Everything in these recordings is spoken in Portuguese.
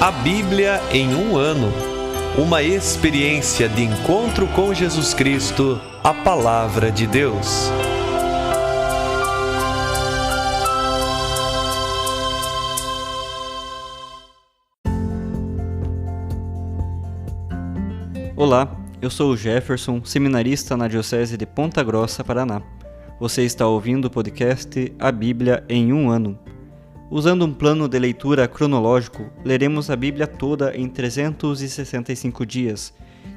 A Bíblia em um ano. Uma experiência de encontro com Jesus Cristo, a Palavra de Deus. Olá, eu sou o Jefferson, seminarista na Diocese de Ponta Grossa, Paraná. Você está ouvindo o podcast A Bíblia em um ano. Usando um plano de leitura cronológico, leremos a Bíblia toda em 365 dias,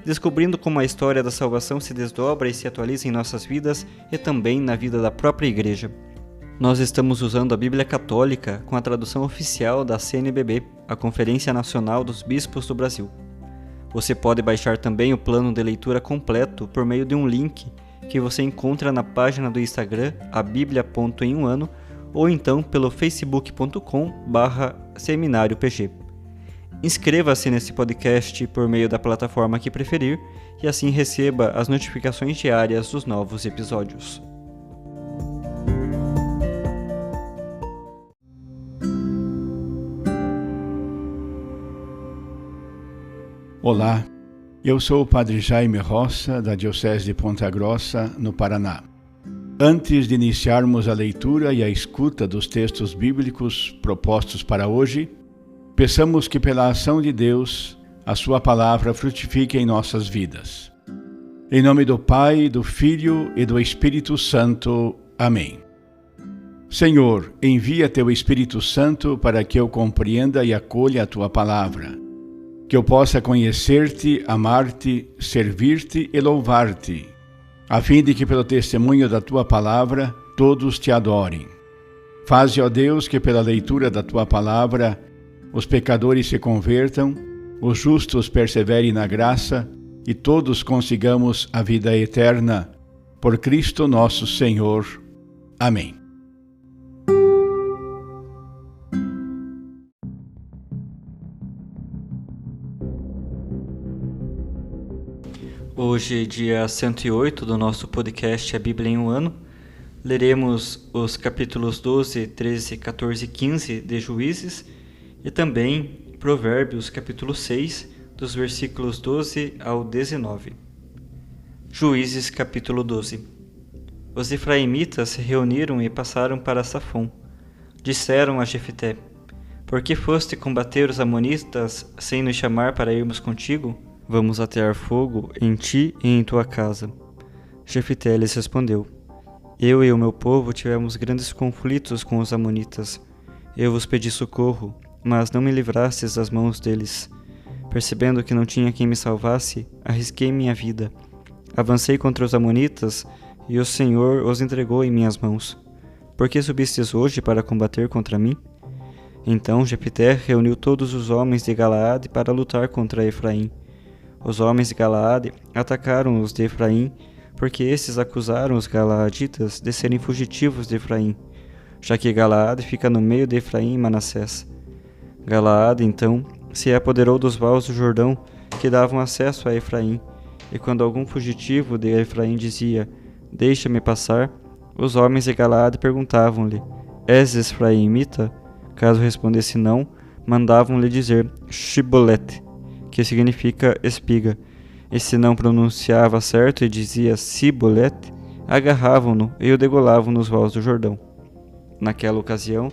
descobrindo como a história da salvação se desdobra e se atualiza em nossas vidas e também na vida da própria Igreja. Nós estamos usando a Bíblia Católica com a tradução oficial da CNBB, a Conferência Nacional dos Bispos do Brasil. Você pode baixar também o plano de leitura completo por meio de um link que você encontra na página do Instagram, abiblia.emumano, ou então pelo facebook.com/seminariopg. Inscreva-se nesse podcast por meio da plataforma que preferir e assim receba as notificações diárias dos novos episódios. Olá, eu sou o Padre Jaime Roça, da Diocese de Ponta Grossa, no Paraná. Antes de iniciarmos a leitura e a escuta dos textos bíblicos propostos para hoje, peçamos que pela ação de Deus, a sua palavra frutifique em nossas vidas. Em nome do Pai, do Filho e do Espírito Santo. Amém. Senhor, envia teu Espírito Santo para que eu compreenda e acolha a tua palavra, que eu possa conhecer-te, amar-te, servir-te e louvar-te, a fim de que pelo testemunho da tua palavra todos te adorem. Faze, ó Deus, que pela leitura da tua palavra os pecadores se convertam, os justos perseverem na graça e todos consigamos a vida eterna. Por Cristo nosso Senhor. Amém. Hoje, dia 108 do nosso podcast A Bíblia em um ano, leremos os capítulos 12, 13, 14 e 15 de Juízes e também Provérbios, capítulo 6, dos versículos 12 ao 19. Juízes, capítulo 12. Os efraimitas se reuniram e passaram para Safom. Disseram a Jefté: Por que foste combater os amonitas sem nos chamar para irmos contigo? Vamos atear fogo em ti e em tua casa. Jefté lhes respondeu: Eu e o meu povo tivemos grandes conflitos com os amonitas. Eu vos pedi socorro, mas não me livrastes das mãos deles. Percebendo que não tinha quem me salvasse, arrisquei minha vida. Avancei contra os amonitas e o Senhor os entregou em minhas mãos. Por que subistes hoje para combater contra mim? Então Jefté reuniu todos os homens de Galaade para lutar contra Efraim. Os homens de Galaade atacaram os de Efraim, porque esses acusaram os galaaditas de serem fugitivos de Efraim, já que Galaade fica no meio de Efraim e Manassés. Galaade, então, se apoderou dos vales do Jordão que davam acesso a Efraim, e quando algum fugitivo de Efraim dizia: Deixa-me passar, os homens de Galaade perguntavam-lhe: És efraimita? Caso respondesse não, mandavam-lhe dizer Shibolete, que significa espiga, e se não pronunciava certo e dizia Sibolete, agarravam-no e o degolavam nos vales do Jordão. Naquela ocasião,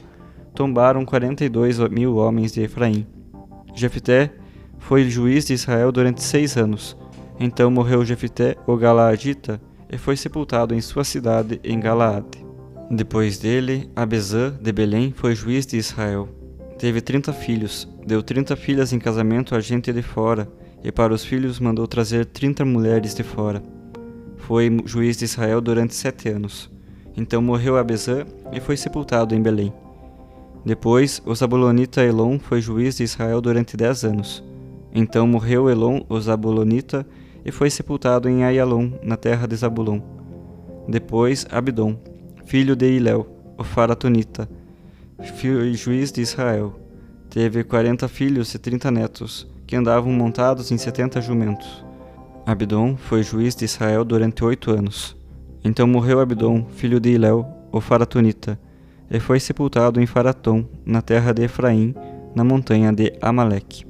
tombaram 42.000 homens de Efraim. Jefté foi juiz de Israel durante 6 anos. Então morreu Jefté, o Galaadita, e foi sepultado em sua cidade, em Galaade. Depois dele, Abesã, de Belém, foi juiz de Israel. Teve 30 filhos, deu 30 filhas em casamento a gente de fora, e para os filhos mandou trazer 30 mulheres de fora. Foi juiz de Israel durante 7 anos. Então morreu Abesã e foi sepultado em Belém. Depois, o Zabulonita Elon foi juiz de Israel durante 10 anos. Então morreu Elon, o Zabulonita, e foi sepultado em Aialon, na terra de Zabulon. Depois, Abdom, filho de Hilel, o Faratonita, foi juiz de Israel. Teve 40 filhos e 30 netos, que andavam montados em 70 jumentos. Abdom foi juiz de Israel durante 8 anos. Então morreu Abdom, filho de Hilel, o Faratonita, e foi sepultado em Faratom, na terra de Efraim, na montanha de Amaleque.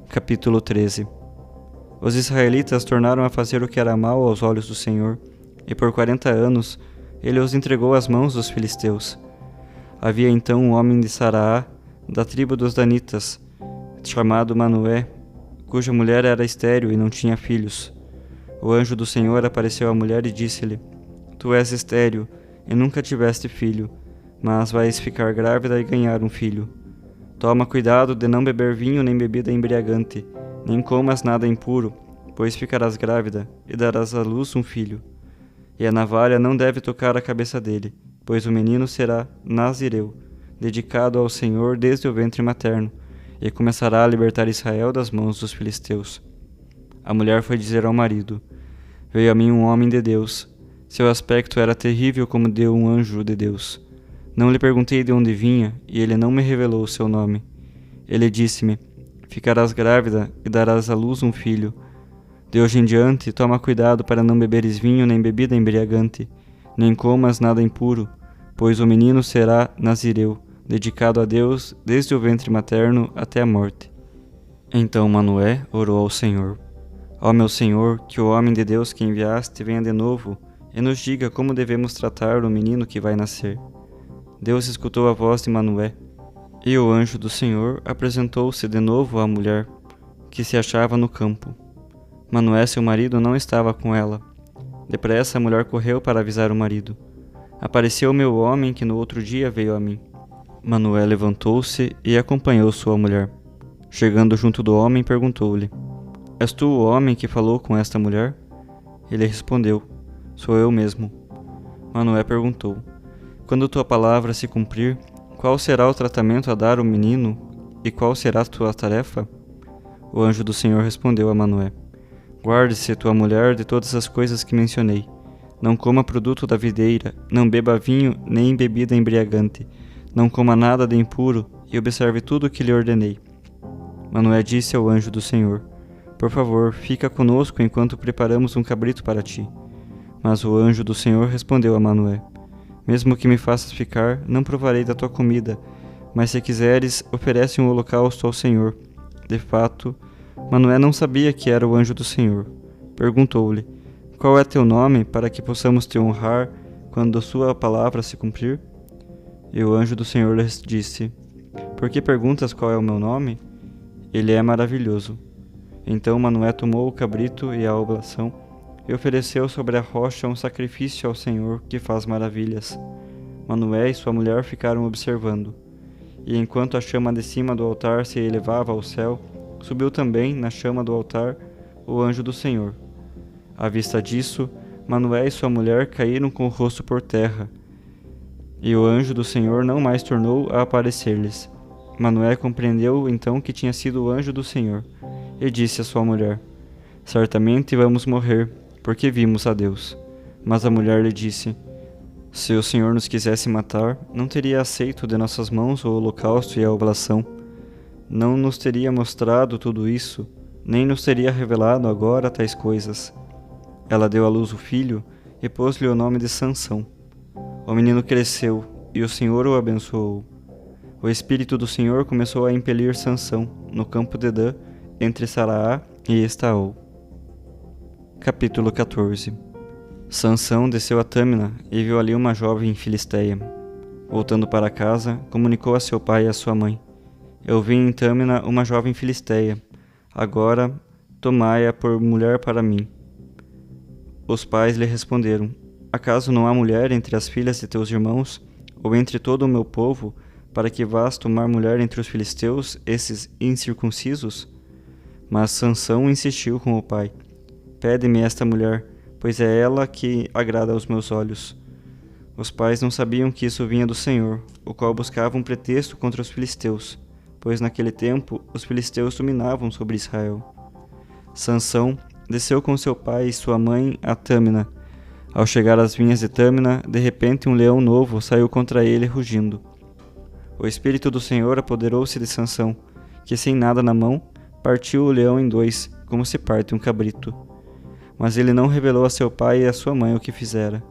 Capítulo 13. Os israelitas tornaram a fazer o que era mal aos olhos do Senhor, e por 40 anos ele os entregou às mãos dos filisteus. Havia então um homem de Saraá, da tribo dos danitas, chamado Manoé, cuja mulher era estéril e não tinha filhos. O anjo do Senhor apareceu à mulher e disse-lhe: Tu és estéril e nunca tiveste filho, mas vais ficar grávida e ganhar um filho. Toma cuidado de não beber vinho nem bebida embriagante, nem comas nada impuro, pois ficarás grávida e darás à luz um filho. E a navalha não deve tocar a cabeça dele, pois o menino será nazireu, dedicado ao Senhor desde o ventre materno, e começará a libertar Israel das mãos dos filisteus. A mulher foi dizer ao marido: Veio a mim um homem de Deus. Seu aspecto era terrível como de um anjo de Deus. Não lhe perguntei de onde vinha, e ele não me revelou o seu nome. Ele disse-me: Ficarás grávida e darás à luz um filho. De hoje em diante, toma cuidado para não beberes vinho nem bebida embriagante, nem comas nada impuro, pois o menino será nazireu, dedicado a Deus desde o ventre materno até a morte. Então Manoé orou ao Senhor: Ó meu Senhor, que o homem de Deus que enviaste venha de novo e nos diga como devemos tratar o menino que vai nascer. Deus escutou a voz de Manoé, e o anjo do Senhor apresentou-se de novo à mulher, que se achava no campo. Manoé, seu marido, não estava com ela. Depressa a mulher correu para avisar o marido: Apareceu-me o homem que no outro dia veio a mim. Manoé levantou-se e acompanhou sua mulher. Chegando junto do homem, perguntou-lhe: És tu o homem que falou com esta mulher? Ele respondeu: Sou eu mesmo. Manoé perguntou: Quando tua palavra se cumprir, qual será o tratamento a dar ao menino e qual será a tua tarefa? O anjo do Senhor respondeu a Manoé: Guarde-se tua mulher de todas as coisas que mencionei. Não coma produto da videira, não beba vinho nem bebida embriagante, não coma nada de impuro e observe tudo o que lhe ordenei. Manoé disse ao anjo do Senhor: Por favor, fica conosco enquanto preparamos um cabrito para ti. Mas o anjo do Senhor respondeu a Manoé: Mesmo que me faças ficar, não provarei da tua comida, mas se quiseres, oferece um holocausto ao Senhor. De fato, Manoé não sabia que era o anjo do Senhor. Perguntou-lhe: Qual é teu nome, para que possamos te honrar quando a sua palavra se cumprir? E o anjo do Senhor lhe disse: Por que perguntas qual é o meu nome? Ele é maravilhoso. Então Manoé tomou o cabrito e a oblação e ofereceu sobre a rocha um sacrifício ao Senhor que faz maravilhas. Manoé e sua mulher ficaram observando. E enquanto a chama de cima do altar se elevava ao céu, subiu também na chama do altar o anjo do Senhor. À vista disso, Manoé e sua mulher caíram com o rosto por terra, e o anjo do Senhor não mais tornou a aparecer-lhes. Manoé compreendeu então que tinha sido o anjo do Senhor, e disse à sua mulher: Certamente vamos morrer, porque vimos a Deus. Mas a mulher lhe disse: Se o Senhor nos quisesse matar, não teria aceito de nossas mãos o holocausto e a oblação. Não nos teria mostrado tudo isso, nem nos teria revelado agora tais coisas. Ela deu à luz o filho e pôs-lhe o nome de Sansão. O menino cresceu, e o Senhor o abençoou. O Espírito do Senhor começou a impelir Sansão, no campo de Dan, entre Saraá e Estaol. Capítulo 14. Sansão desceu a Tâmina e viu ali uma jovem filisteia. Voltando para casa, comunicou a seu pai e a sua mãe: Eu vi em Tâmina uma jovem filisteia. Agora, tomai-a por mulher para mim. Os pais lhe responderam: Acaso não há mulher entre as filhas de teus irmãos, ou entre todo o meu povo, para que vás tomar mulher entre os filisteus, esses incircuncisos? Mas Sansão insistiu com o pai: Pede-me esta mulher, pois é ela que agrada aos meus olhos. Os pais não sabiam que isso vinha do Senhor, o qual buscava um pretexto contra os filisteus, pois naquele tempo os filisteus dominavam sobre Israel. Sansão desceu com seu pai e sua mãe a Tâmina. Ao chegar às vinhas de Tâmina, de repente um leão novo saiu contra ele rugindo. O Espírito do Senhor apoderou-se de Sansão, que sem nada na mão, partiu o leão em dois, como se parte um cabrito. Mas ele não revelou a seu pai e a sua mãe o que fizera.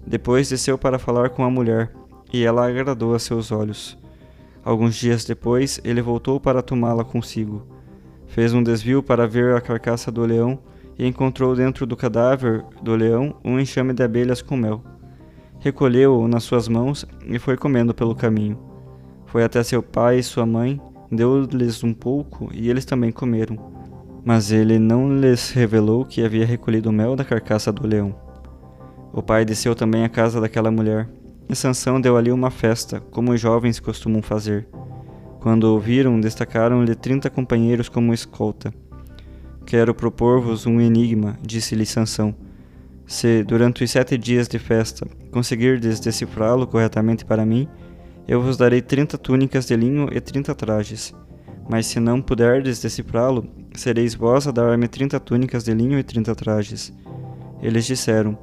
Depois desceu para falar com a mulher, e ela agradou a seus olhos. Alguns dias depois, ele voltou para tomá-la consigo. Fez um desvio para ver a carcaça do leão e encontrou dentro do cadáver do leão um enxame de abelhas com mel. Recolheu-o nas suas mãos e foi comendo pelo caminho. Foi até seu pai e sua mãe, deu-lhes um pouco e eles também comeram. Mas ele não lhes revelou que havia recolhido o mel da carcaça do leão. O pai desceu também à casa daquela mulher, e Sansão deu ali uma festa, como os jovens costumam fazer. Quando o ouviram, destacaram-lhe 30 companheiros como escolta. Quero propor-vos um enigma, disse-lhe Sansão. Se, durante os 7 dias de festa, conseguirdes decifrá-lo corretamente para mim, eu vos darei 30 túnicas de linho e 30 trajes. Mas se não puderdes decifrá-lo, sereis vós a dar-me 30 túnicas de linho e 30 trajes. Eles disseram,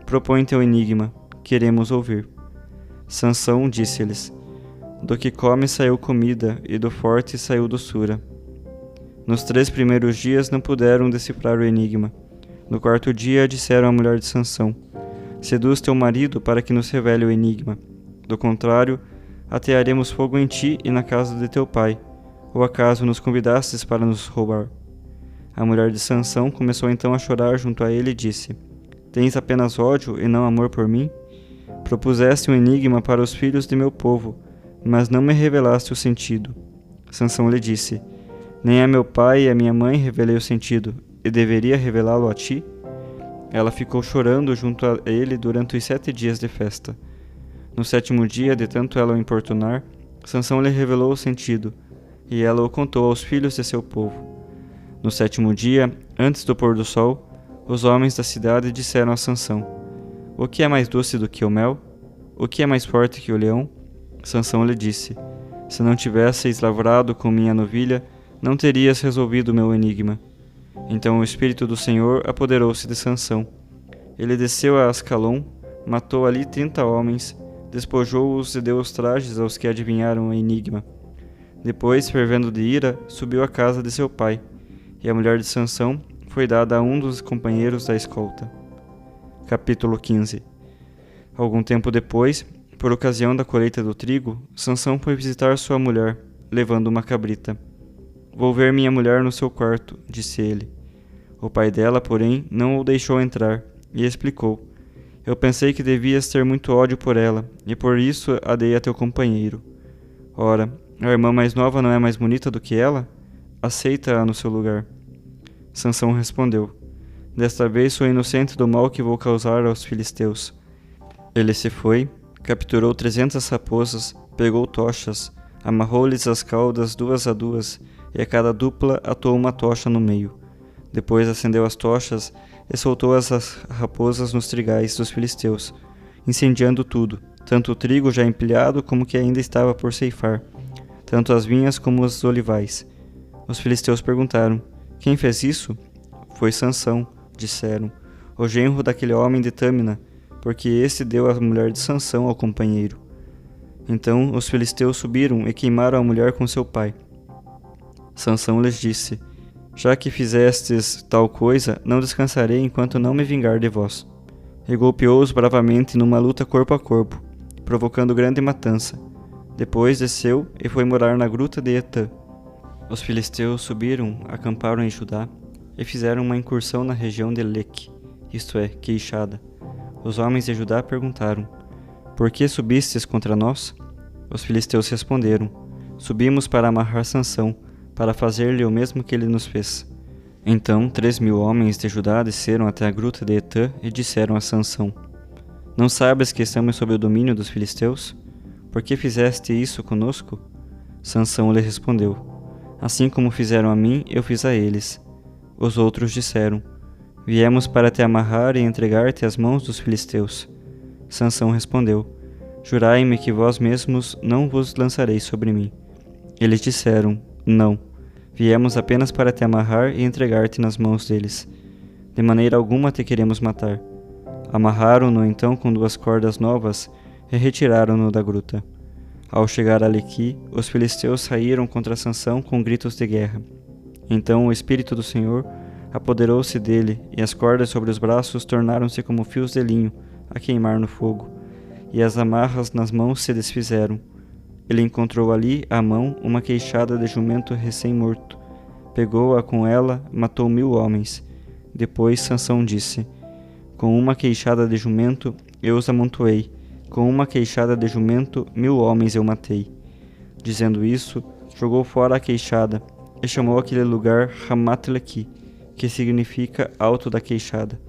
propõe teu enigma, queremos ouvir. Sansão disse-lhes, do que come saiu comida, e do forte saiu doçura. Nos 3 primeiros dias não puderam decifrar o enigma. No 4º dia disseram à mulher de Sansão, seduz teu marido para que nos revele o enigma. Do contrário, atearemos fogo em ti e na casa de teu pai. Ou acaso nos convidastes para nos roubar? A mulher de Sansão começou então a chorar junto a ele e disse, tens apenas ódio e não amor por mim? Propuseste um enigma para os filhos de meu povo, mas não me revelaste o sentido. Sansão lhe disse, nem a meu pai e a minha mãe revelei o sentido, e deveria revelá-lo a ti? Ela ficou chorando junto a ele durante os 7 dias de festa. No 7º dia, de tanto ela o importunar, Sansão lhe revelou o sentido, e ela o contou aos filhos de seu povo. No 7º dia, antes do pôr do sol, os homens da cidade disseram a Sansão, o que é mais doce do que o mel? O que é mais forte que o leão? Sansão lhe disse, se não tivesseis lavrado com minha novilha, não terias resolvido o meu enigma. Então o Espírito do Senhor apoderou-se de Sansão. Ele desceu a Ascalon, matou ali 30 homens, despojou-os e deu os trajes aos que adivinharam o enigma. Depois, fervendo de ira, subiu à casa de seu pai, e a mulher de Sansão foi dada a um dos companheiros da escolta. Capítulo 15. Algum tempo depois, por ocasião da colheita do trigo, Sansão foi visitar sua mulher, levando uma cabrita. Vou ver minha mulher no seu quarto, disse ele. O pai dela, porém, não o deixou entrar, e explicou. Eu pensei que devias ter muito ódio por ela, e por isso a dei a teu companheiro. Ora, a irmã mais nova não é mais bonita do que ela? Aceita-a no seu lugar. Sansão respondeu, desta vez sou inocente do mal que vou causar aos filisteus. Ele se foi, capturou 300 raposas, pegou tochas, amarrou-lhes as caudas 2 a 2, e a cada dupla atou uma tocha no meio. Depois acendeu as tochas e soltou as raposas nos trigais dos filisteus, incendiando tudo, tanto o trigo já empilhado como o que ainda estava por ceifar, tanto as vinhas como os olivais. Os filisteus perguntaram, quem fez isso? Foi Sansão, disseram, o genro daquele homem de Tâmina, porque esse deu a mulher de Sansão ao companheiro. Então os filisteus subiram e queimaram a mulher com seu pai. Sansão lhes disse, já que fizestes tal coisa, não descansarei enquanto não me vingar de vós. E golpeou-os bravamente numa luta corpo a corpo, provocando grande matança. Depois desceu e foi morar na gruta de Etã. Os filisteus subiram, acamparam em Judá, e fizeram uma incursão na região de Leque, isto é, Queixada. Os homens de Judá perguntaram, por que subistes contra nós? Os filisteus responderam, subimos para amarrar Sansão, para fazer-lhe o mesmo que ele nos fez. Então 3.000 homens de Judá desceram até a gruta de Etã e disseram a Sansão, não sabes que estamos sob o domínio dos filisteus? Por que fizeste isso conosco? Sansão lhe respondeu, assim como fizeram a mim, eu fiz a eles. Os outros disseram, viemos para te amarrar e entregar-te às mãos dos filisteus. Sansão respondeu, jurai-me que vós mesmos não vos lançareis sobre mim. Eles disseram, não, viemos apenas para te amarrar e entregar-te nas mãos deles. De maneira alguma te queremos matar. Amarraram-no então com 2 cordas novas e retiraram-no da gruta. Ao chegar a Lequi, os filisteus saíram contra Sansão com gritos de guerra. Então o Espírito do Senhor apoderou-se dele, e as cordas sobre os braços tornaram-se como fios de linho a queimar no fogo, e as amarras nas mãos se desfizeram. ele encontrou ali, à mão, uma queixada de jumento recém-morto. Pegou-a com ela, matou 1000 homens. Depois Sansão disse: com uma queixada de jumento eu os amontoei, com uma queixada de jumento 1000 homens eu matei. Dizendo isso, jogou fora a queixada, e chamou aquele lugar Ramat-Lequi, que significa Alto da Queixada.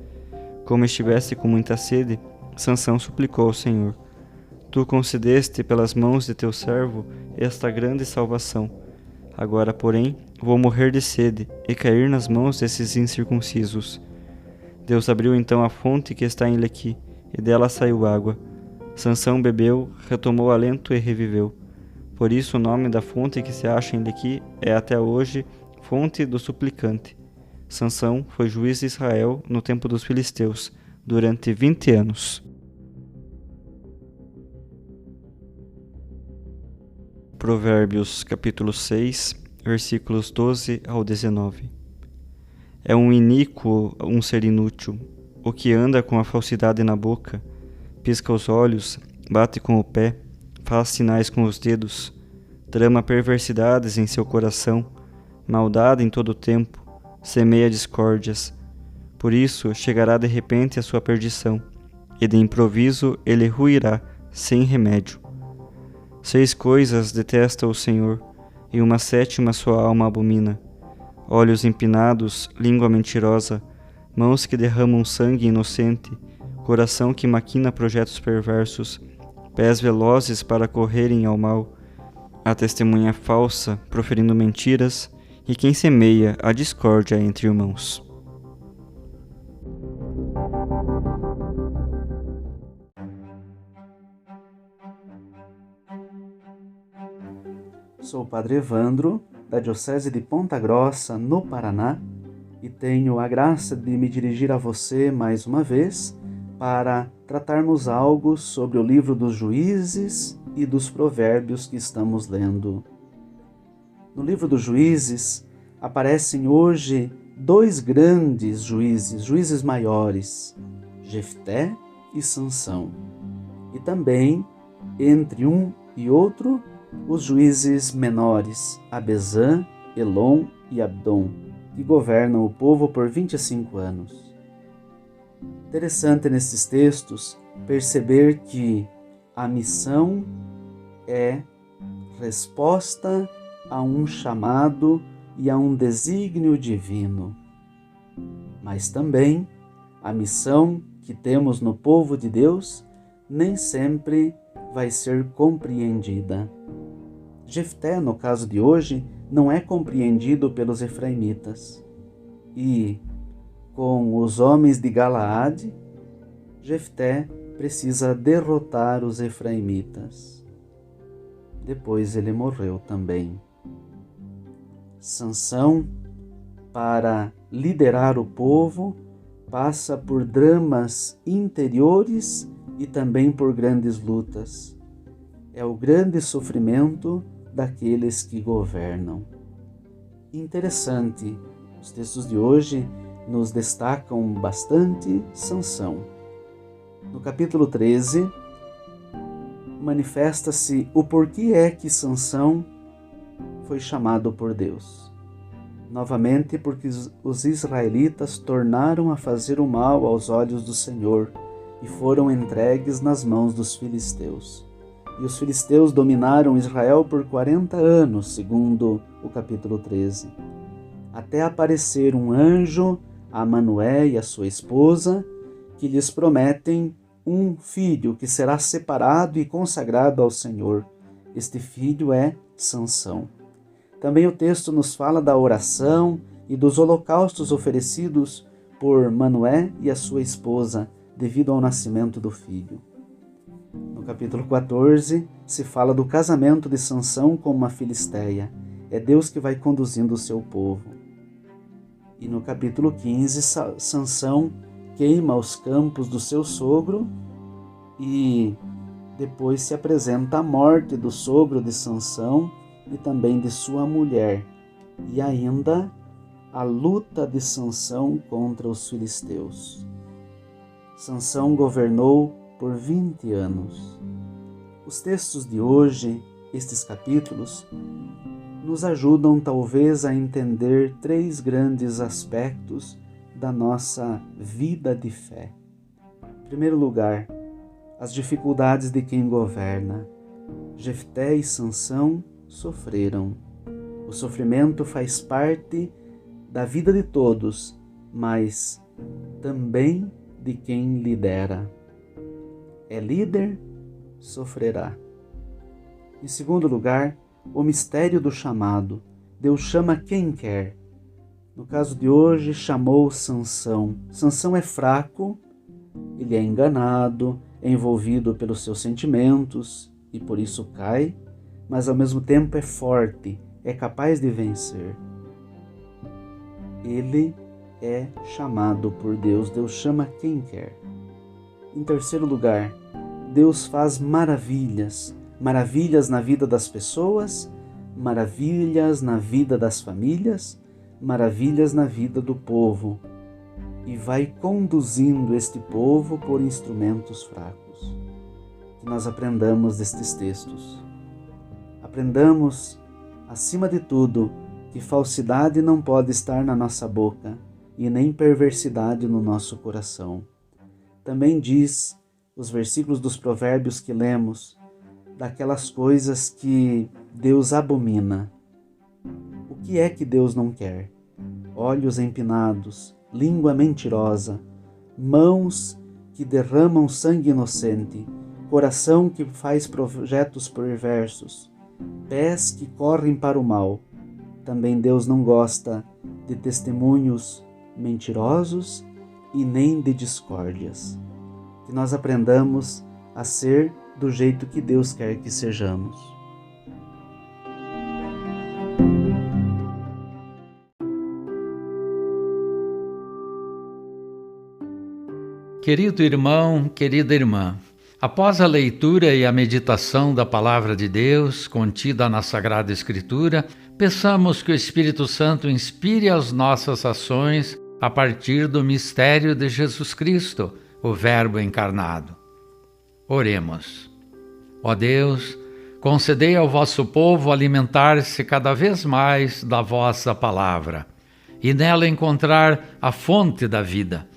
Como estivesse com muita sede, Sansão suplicou ao Senhor: Tu concedeste pelas mãos de teu servo esta grande salvação. Agora, porém, vou morrer de sede e cair nas mãos desses incircuncisos. Deus abriu então a fonte que está em Lequi, e dela saiu água. Sansão bebeu, retomou alento e reviveu. Por isso o nome da fonte que se acha em Lequi é até hoje Fonte do Suplicante. Sansão foi juiz de Israel no tempo dos filisteus, durante 20 anos. Provérbios capítulo 6, versículos 12 ao 19. É um iníquo um ser inútil, o que anda com a falsidade na boca, pisca os olhos, bate com o pé, faz sinais com os dedos, trama perversidades em seu coração, maldade em todo o tempo, semeia discórdias. Por isso chegará de repente a sua perdição, e de improviso ele ruirá, sem remédio. 6 coisas detesta o Senhor, e uma 7ª sua alma abomina: olhos empinados, língua mentirosa, mãos que derramam sangue inocente, coração que maquina projetos perversos, pés velozes para correrem ao mal, a testemunha falsa, proferindo mentiras, e quem semeia a discórdia entre irmãos. Sou o Padre Evandro, da Diocese de Ponta Grossa, no Paraná, e tenho a graça de me dirigir a você mais uma vez para tratarmos algo sobre o livro dos Juízes e dos Provérbios que estamos lendo. No livro dos Juízes aparecem hoje 2 grandes juízes maiores, Jefté e Sansão, e também, entre um e outro, os juízes menores, Abesã, Elon e Abdom, que governam o povo por 25 anos. Interessante nesses textos perceber que a missão é resposta a um chamado e a um desígnio divino. Mas também a missão que temos no povo de Deus nem sempre vai ser compreendida. Jefté, no caso de hoje, não é compreendido pelos efraimitas. E, com os homens de Galaade, Jefté precisa derrotar os efraimitas. Depois ele morreu também. Sansão, para liderar o povo, passa por dramas interiores e também por grandes lutas. É o grande sofrimento daqueles que governam. Interessante, os textos de hoje nos destacam bastante Sansão. No capítulo 13, manifesta-se o porquê é que Sansão foi chamado por Deus. Novamente, porque os israelitas tornaram a fazer o mal aos olhos do Senhor e foram entregues nas mãos dos filisteus. E os filisteus dominaram Israel por 40 anos, segundo o capítulo 13, até aparecer um anjo a Manoé e a sua esposa, que lhes prometem um filho que será separado e consagrado ao Senhor. Este filho é Sansão. Também o texto nos fala da oração e dos holocaustos oferecidos por Manoé e a sua esposa, devido ao nascimento do filho. No capítulo 14, se fala do casamento de Sansão com uma filisteia. É Deus que vai conduzindo o seu povo. E no capítulo 15, Sansão queima os campos do seu sogro e depois se apresenta a morte do sogro de Sansão e também de sua mulher, e ainda a luta de Sansão contra os filisteus. Sansão governou por 20 anos. Os textos de hoje Estes capítulos nos ajudam talvez a entender 3 grandes aspectos da nossa vida de fé. Em primeiro lugar, as dificuldades de quem governa. Jefté e Sansão sofreram. O sofrimento faz parte da vida de todos, mas também de quem lidera. É líder, sofrerá. Em segundo lugar, o mistério do chamado. Deus chama quem quer. No caso de hoje, chamou Sansão. Sansão é fraco, ele é enganado, é envolvido pelos seus sentimentos e por isso cai, mas ao mesmo tempo é forte, é capaz de vencer. Ele é chamado por Deus. Deus chama quem quer. Em terceiro lugar, Deus faz maravilhas. Maravilhas na vida das pessoas, maravilhas na vida das famílias, maravilhas na vida do povo. E vai conduzindo este povo por instrumentos fracos. Que nós aprendamos destes textos. Aprendamos, acima de tudo, que falsidade não pode estar na nossa boca e nem perversidade no nosso coração. Também diz os versículos dos provérbios que lemos, daquelas coisas que Deus abomina. O que é que Deus não quer? Olhos empinados, língua mentirosa, mãos que derramam sangue inocente, coração que faz projetos perversos, pés que correm para o mal. Também Deus não gosta de testemunhos mentirosos e nem de discórdias. Que nós aprendamos a ser do jeito que Deus quer que sejamos. Querido irmão, querida irmã, após a leitura e a meditação da Palavra de Deus contida na Sagrada Escritura, peçamos que o Espírito Santo inspire as nossas ações a partir do mistério de Jesus Cristo, o Verbo encarnado. Oremos. Ó Deus, concedei ao vosso povo alimentar-se cada vez mais da vossa palavra e nela encontrar a fonte da vida.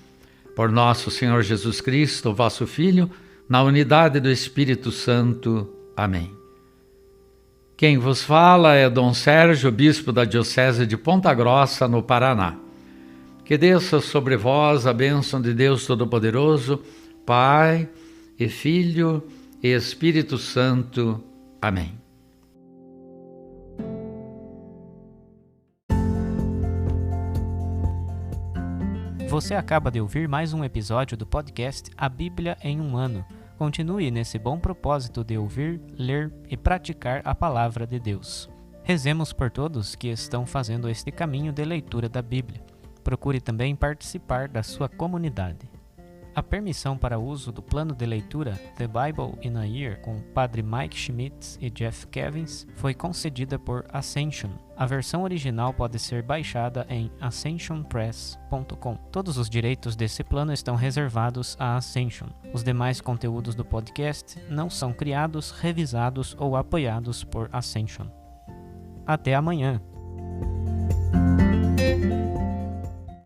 Por nosso Senhor Jesus Cristo, vosso Filho, na unidade do Espírito Santo. Amém. Quem vos fala é Dom Sérgio, bispo da Diocese de Ponta Grossa, no Paraná. Que desça sobre vós a bênção de Deus Todo-Poderoso, Pai e Filho e Espírito Santo. Amém. Você acaba de ouvir mais um episódio do podcast A Bíblia em um Ano. Continue nesse bom propósito de ouvir, ler e praticar a Palavra de Deus. Rezemos por todos que estão fazendo este caminho de leitura da Bíblia. Procure também participar da sua comunidade. A permissão para uso do plano de leitura The Bible in a Year com Padre Mike Schmitz e Jeff Kevins foi concedida por Ascension. A versão original pode ser baixada em ascensionpress.com. Todos os direitos desse plano estão reservados à Ascension. Os demais conteúdos do podcast não são criados, revisados ou apoiados por Ascension. Até amanhã!